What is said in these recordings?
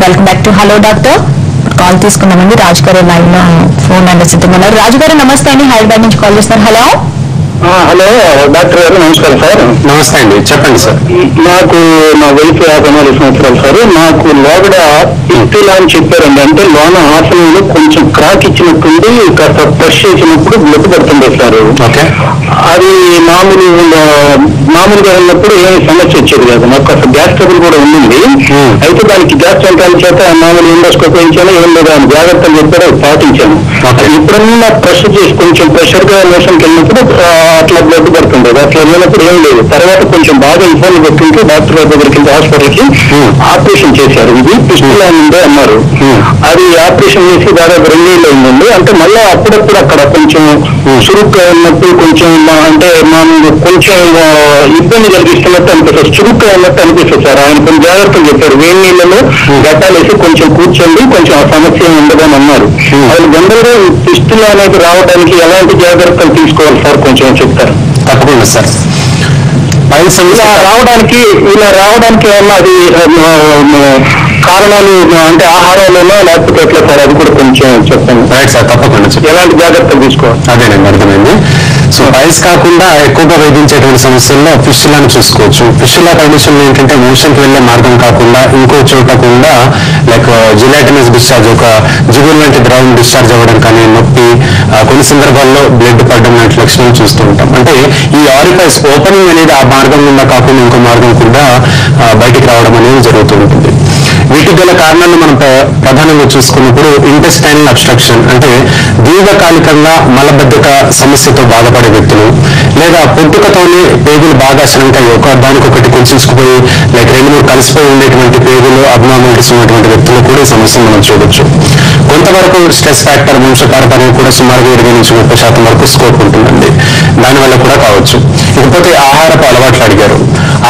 Welcome back to hello doctor. Call తీసుకున్నామండి. రాజు గారు line లో ఫోన్ నెంబర్ సిద్ధంగా ఉన్నారు. రాజు గారు నమస్తే అండి, హైదరాబాద్ నుంచి కాల్ చేస్తున్నారు. హలో హలో డాక్టర్ గారు, నమస్కారం సార్. నమస్తే అండి, చెప్పండి సార్. నాకు నా వయసు 54 సంవత్సరాలు సార్. నాకు లోపల ఇస్తిలా అని చెప్పారండి. అంటే లోన ఆసనంలో కొంచెం క్రాక్ ఇచ్చినట్టుండి కాస్త ప్రెస్ చేసినప్పుడు బ్లడ్ పడుతుంది సార్. అది మామూలుగా ఉన్నప్పుడు ఏమి సమస్య వచ్చేది కాదు. నాకు కాస్త గ్యాస్ ట్రబుల్ కూడా ఉండింది. అయితే దానికి గ్యాస్ సెంట్రాల చేత మామూలు ఎండోస్కోప్ వేయించాను. ఏం లేదు అని జాగ్రత్తలు చెప్పారు, పాటించాను. ఎప్పుడన్నా ప్రెస్ చేసి కొంచెం ప్రెషర్ గా మోషన్కి వెళ్ళినప్పుడు అట్లా బ్లడ్ పడుతుండేది. అట్లా వెళ్ళినప్పుడు ఏం లేదు. తర్వాత కొంచెం బాగా ఇబ్బంది పెట్టుకుంటే డాక్టర్ దగ్గరికి హాస్పిటల్కి ఆపరేషన్ చేశారు. ఇది పిస్టులా ఉందే అన్నారు. అది ఆపరేషన్ చేసి దాదాపు 2 ఏళ్ళు అయిందండి. అంటే మళ్ళీ అప్పుడప్పుడు అక్కడ కొంచెం చురుగ్గా ఉన్నట్టు, కొంచెం అంటే కొంచెం ఇబ్బంది కలిగిస్తున్నట్టు అనిపిస్తుంది. చురుగ్గా ఉన్నట్టు అనిపిస్తుంది సార్. ఆయన కొంచెం జాగ్రత్తలు చెప్పారు. వేడి నీళ్ళలో గట్టాలేసి కొంచెం కూర్చోండి, కొంచెం ఆ సమస్య ఉండదని అన్నారు. అది జనరల్గా పిస్టులా అనేది రావడానికి ఎలాంటి జాగ్రత్తలు తీసుకోవాలి సార్, కొంచెం చెప్తారు? తప్పకుండా సార్. ఇలా రావడానికి ఏమన్నా అది కారణాలు అంటే ఆహారాలలో లేకపోతే ఎట్లా సార్, అది కూడా కొంచెం చెప్పండి. రైట్ సార్, తప్పకుండా. ఎలాంటి జాగ్రత్తలు తీసుకోవాలి? అదేనండి, అర్థమైంది. సో పైల్స్ కాకుండా ఎక్కువగా వేధించేటువంటి సమస్యల్లో ఫిస్టులాను చూసుకోవచ్చు. ఫిస్టులా కండిషన్ ఏంటంటే మోషన్కి వెళ్లే మార్గం కాకుండా ఇంకో చోట కూడా లైక్ జిలాటినస్ డిశ్చార్జ్, ఒక జిగురు వంటి ద్రవం డిశ్చార్జ్ అవ్వడం కానీ, నొప్పి, కొన్ని సందర్భాల్లో బ్లడ్ పడడం లాంటి లక్షణాలు చూస్తూ ఉంటాం. అంటే ఈ ఆరిఫైస్ ఓపెనింగ్ అనేది ఆ మార్గం గుండా కాకుండా ఇంకో మార్గం కూడా బయటికి రావడం అనేది జరుగుతూ ఉంటుంది. వీటికి గల కారణాలను మనం ప్రధానంగా చూసుకున్నప్పుడు ఇంటెస్టైనల్ అబ్స్ట్రక్షన్, అంటే దీర్ఘకాలికంగా మలబద్ధక సమస్యతో బాధపడే వ్యక్తులు, లేదా పుట్టుకతోనే పేగులు బాగా శ్రంక్ అయ్యి దానికొకటి కుంచుకుపోయి లైక్ 2-3 కలిసిపోయి ఉండేటువంటి పేగులు అబ్నార్మాలిటీస్ ఉన్నటువంటి వ్యక్తులు కూడా ఈ సమస్య మనం చూడొచ్చు. కొంతవరకు స్ట్రెస్ ఫ్యాక్టర్, వంశపారపర్యం కూడా సుమారుగా 20-30% వరకు స్కోప్ ఉంటుందండి. దానివల్ల కూడా కావచ్చు. ఇకపోతే ఆహారపు అలవాట్లు అడిగారు.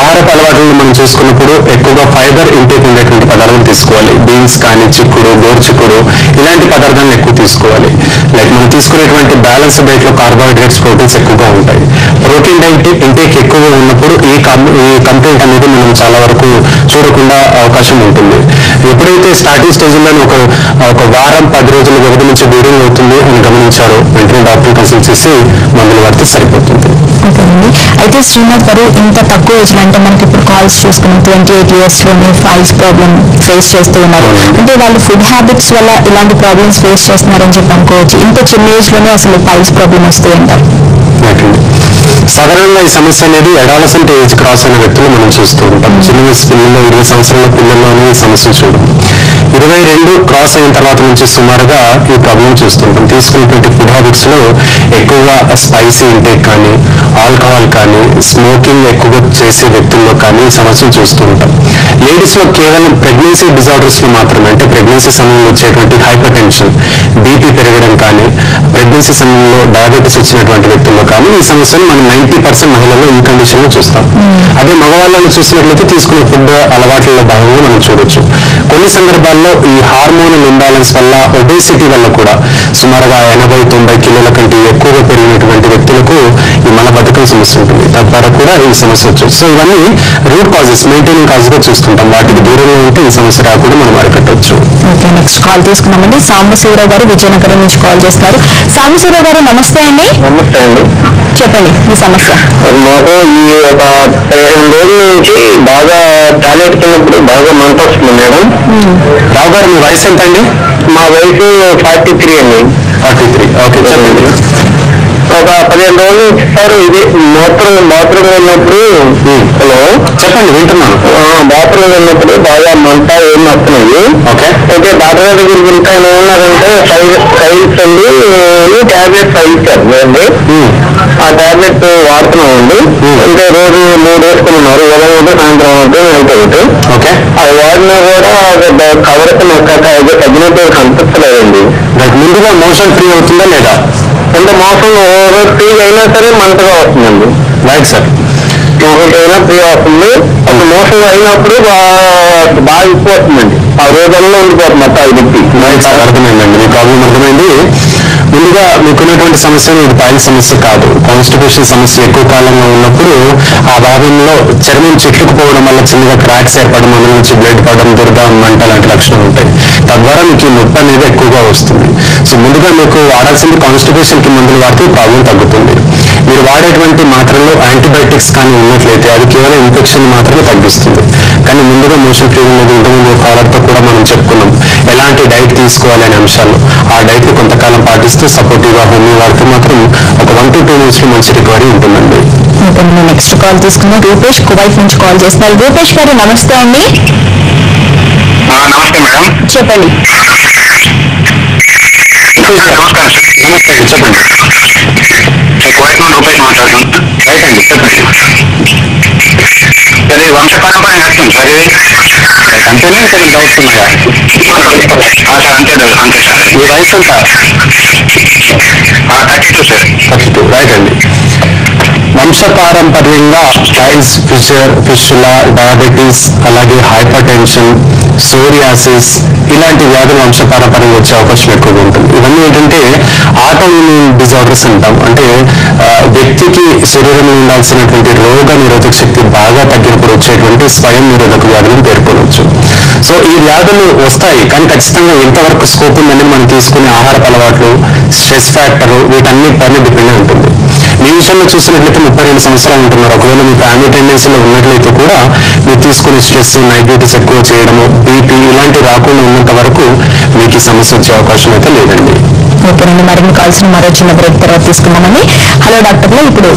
ఆహారపు అలవాట్లను మనం చూసుకున్నప్పుడు ఎక్కువగా ఫైబర్ ఇంటేక్ ఉండేటువంటి పదార్థాలు తీసుకోవాలి. బీన్స్ కానీ, చిక్కుడు, గోరుచిక్కుడు ఇలాంటి పదార్థాలను ఎక్కువ తీసుకోవాలి. లైక్ మనం తీసుకునేటువంటి బ్యాలెన్స్ డైట్ లో కార్బోహైడ్రేట్స్, ప్రోటీన్స్ ఎక్కువగా ఉంటాయి. ప్రోటీన్ డైట్ ఇంటేక్ ఎక్కువగా ఉన్నప్పుడు ఈ కంప్లైంట్ అనేది మనం చాలా వరకు చూడకుండా అవకాశం ఉంటుంది. ఎప్పుడైతే స్టార్టింగ్ స్టేజ్లో ఒక వారం 10 రోజుల వ్యవధి నుంచి బ్లీడింగ్ అవుతుంది అని గమనించారో వెంటనే డాక్టర్ కన్సల్ట్ చేసి మందులు వాడితే సరిపోతుంది. ఓకేనండి. అయితే శ్రీనాథ్ గారు, ఇంత తక్కువ ఏజ్ లో అంటే మనకి ఇప్పుడు కాల్స్ చూసుకున్నాం 28 years లోనే ఫైల్స్ ప్రాబ్లమ్ ఫేస్ చేస్తూ ఉన్నారు. అంటే వాళ్ళు ఫుడ్ హ్యాబిట్స్ వల్ల ఇలాంటి ప్రాబ్లమ్స్ ఫేస్ చేస్తున్నారని చెప్పి అనుకోవచ్చు. ఇంత చిన్న ఏజ్ లోనే అసలు ఫైల్స్ ప్రాబ్లమ్ వస్తూ ఉంటారు. సాధారణంగా ఈ సమస్య అనేది అడాలసెంట్ ఏజ్ క్రాస్ అయిన వ్యక్తులు మనం చూస్తూ ఉంటాం. చిన్న వయసు పిల్లల్లో, 20 సంవత్సరాల పిల్లల్లోనే ఈ సమస్య చూడం. 22 క్రాస్ అయిన తర్వాత నుంచి సుమారుగా ఈ ప్రాబ్లం చూస్తుంటాం. తీసుకున్నటువంటి ఫుడ్ హ్యాబిట్స్ లో ఎక్కువగా స్పైసీ ఇంటేక్ కానీ, ఆల్కహాల్ కానీ, స్మోకింగ్ ఎక్కువగా చేసే వ్యక్తుల్లో కానీ ఈ సమస్యను చూస్తూ ఉంటాం. లేడీస్ లో కేవలం ప్రెగ్నెన్సీ డిజార్డర్స్ లో మాత్రమే, అంటే ప్రెగ్నెన్సీ సమయంలో వచ్చేటువంటి హైపర్ టెన్షన్, బీపీ పెరగడం కానీ, ప్రెగ్నెన్సీ సమయంలో డయాబెటీస్ వచ్చినటువంటి వ్యక్తుల్లో కానీ ఈ సమస్యను మనం 90% మహిళల్లో ఈ కండిషన్ లో చూస్తాం. అదే మగవాళ్ళని చూసినట్లయితే తీసుకునే ఫుడ్ అలవాట్లలో భాగంగా మనం చూడొచ్చు. కొన్ని సందర్భాల్లో ఈ హార్మోనల్ ఇంబ్యాలెన్స్ వల్ల, ఒబేసిటీ వల్ల కూడా సుమారుగా 80-90 కిలోల కంటే ఎక్కువగా పెరిగినటువంటి వ్యక్తులకు ఈ మలబద్ధకం సమస్య ఉంటుంది. తద్వారా కూడా ఈ సమస్య వచ్చు. సో ఇవన్నీ రూట్ కాజెస్, మెయింటైనింగ్ కాజ్ గా చూస్తుంటాం. వాటికి దూరంగా ఉంటే ఈ సమస్య రాకుండా మనం అరికట్టవచ్చు. ఓకే, నెక్స్ట్ కాల్ తీసుకున్నామండి. సాంబశివరావు గారు విజయనగరం నుంచి కాల్ చేస్తారు. సాంబశివరావు గారు నమస్తే అండి. నమస్తే అండి, చెప్పండి మీ సమస్య. మాకు ఈ ఒక 15 రోజుల నుంచి బాగా టాయిలెట్ కిందప్పుడు బాగా మంట వస్తుంది మేడం. రావు గారు, మీ వయసు ఎంత అండి? మా వయసు 43 అండి. 43. ఓకే, చెప్పండి. ఒక 15 రోజులు నుంచి సార్ ఇది బాత్రూమ్ వెళ్ళినప్పుడు. హలో, చెప్పండి, వింటున్నాను. బాత్రూమ్ వెళ్ళినప్పుడు బాగా మంట ఏం వస్తున్నాయి. ఓకే, అయితే డాక్టర్ దగ్గరికి వెళ్తే ఆయన ఏమన్నారంటే ఫైల్స్ అండి టాబ్లెట్స్ ఇచ్చారు అండి. ఆ టాబ్లెట్ వాడుతున్నామండి. అంటే రోజు 3 వేసుకున్నారు. ఉదయం ఒకటి, సాయంత్రం ఒకటి, నైట్ ఒకటి. ఓకే, అది వాడినా కూడా కవరకు నాకు తగ్గినట్టు అనిపించలేదండి. ముందుగా మోషన్ ఫ్రీ అవుతుందా లేదా? అంటే మోసం ఫ్రీ అయినా సరే మంటగా వస్తుందండి. రైట్ సార్, మోసం అయినా ఫ్రీ వస్తుంది. అప్పుడు మోసం అయినప్పుడు బాగా ఎక్కువ వస్తుందండి. ఆ రోజుల్లో ఉండిపోతుంది మొత్తం అది నొప్పి. రైట్ సార్, అర్థమైందండి, మీ ప్రాబ్లం అర్థమైంది. ముందుగా మీకున్నటువంటి సమస్య ఇది పైల్ సమస్య కాదు. కాన్స్టిపేషన్ సమస్య ఎక్కువ కాలంగా ఉన్నప్పుడు ఆ భాగంలో చర్మం చిట్టుకుపోవడం వల్ల చిన్నగా క్రాక్స్ ఏర్పడడం, అందులో నుంచి బ్లడ్ పడడం, దురద, మంట లాంటి లక్షణాలు ఉంటాయి. తద్వారా మీకు ఈ నొప్పి అనేది ఎక్కువగా వస్తుంది. సో ముందుగా మీకు వాడాల్సింది కాన్స్టిపేషన్ కి మందులు వాడితే ప్రాబ్లం తగ్గుతుంది. మీరు వాడేటువంటి మాత్రల్లో యాంటీబయాటిక్స్ కానీ ఉన్నట్లయితే అది కేవలం ఇన్ఫెక్షన్ మాత్రమే తగ్గిస్తుంది. కానీ ముందుగా మోషన్ ఫ్రీడమ్ అనేది ఇంతకుముందు కాలర్తో కూడా మనం చెప్పుకున్నాం ఎలాంటి డైట్ తీసుకోవాలి అనే అంశాలు. ఆ డైట్ ని కొంతకాలం పాటిస్తూ సపోర్టివ్ గా హోమియో వాడితే మాత్రం ఒక 1 to 2 months లో మంచి రికవరీ ఉంటుందండి. నెక్స్ట్ కాల్ తీసుకున్నాం. రూపేష్ కువైట్ నుంచి కాల్ చేస్తున్నారు. రూపేష్ గారు నమస్తే అండి. నమస్తే మేడం. చెప్పండి. నమస్కారం సార్. నమస్తే అండి, చెప్పండి. కువైట్ నుండి రూపాయి మాట్లాడుతున్నాను. రైట్ అండి, చెప్పండి. అది వంశపారంపర్యం వస్తుంది సార్. ఇది అంతేనా ఇంకా డౌట్స్ ఉన్నాయా? సార్ అంతే సార్. మీ వయసు ఎంత? 32 సార్. 32. రైట్ అండి. వంశపారంపర్యంగా పైల్స్, ఫిషులా, డయాబెటీస్, అలాగే హైపర్ టెన్షన్, సోరియాసిస్ ఇలాంటి వ్యాధులు వంశపారంపర్యంగా వచ్చే అవకాశం ఎక్కువగా ఉంటుంది. ఇవన్నీ ఏంటంటే ఆటో ఇమ్యూన్ డిజార్డర్స్ అంటాం. అంటే వ్యక్తికి శరీరంలో ఉండాల్సినటువంటి రోగ నిరోధక శక్తి బాగా తగ్గినప్పుడు వచ్చేటువంటి స్వయం నిరోధక వ్యాధులను పేర్కొనవచ్చు. సో ఈ వ్యాధులు వస్తాయి, కానీ ఖచ్చితంగా ఎంతవరకు స్కోప్ ఉందని మనం తీసుకునే ఆహారపు అలవాట్లు, స్ట్రెస్ ఫ్యాక్టర్, వీటన్నిటిపైన డిపెండ్ అయి ఉంటుంది. మీ విషయంలో చూసినట్లయితే 32 సంవత్సరాలు ఉంటున్నారు. ఒకవేళ మీ ఫ్యామిలీ టెండెన్సీలో ఉన్నట్లయితే కూడా మీరు తీసుకునే స్ట్రెస్, నైట్ డ్యూటీస్ ఎక్కువ చేయడము, బీపీ ఇలాంటివి రాకుండా ఉన్నంత వరకు మీకు ఈ సమస్య వచ్చే అవకాశం అయితే లేదండి. ఓకేనండి. మరిన్ని కాల్స్ మరో చిన్న బ్రేక్ తర్వాత తీసుకున్నామండి. హలో డాక్టర్, ఇప్పుడు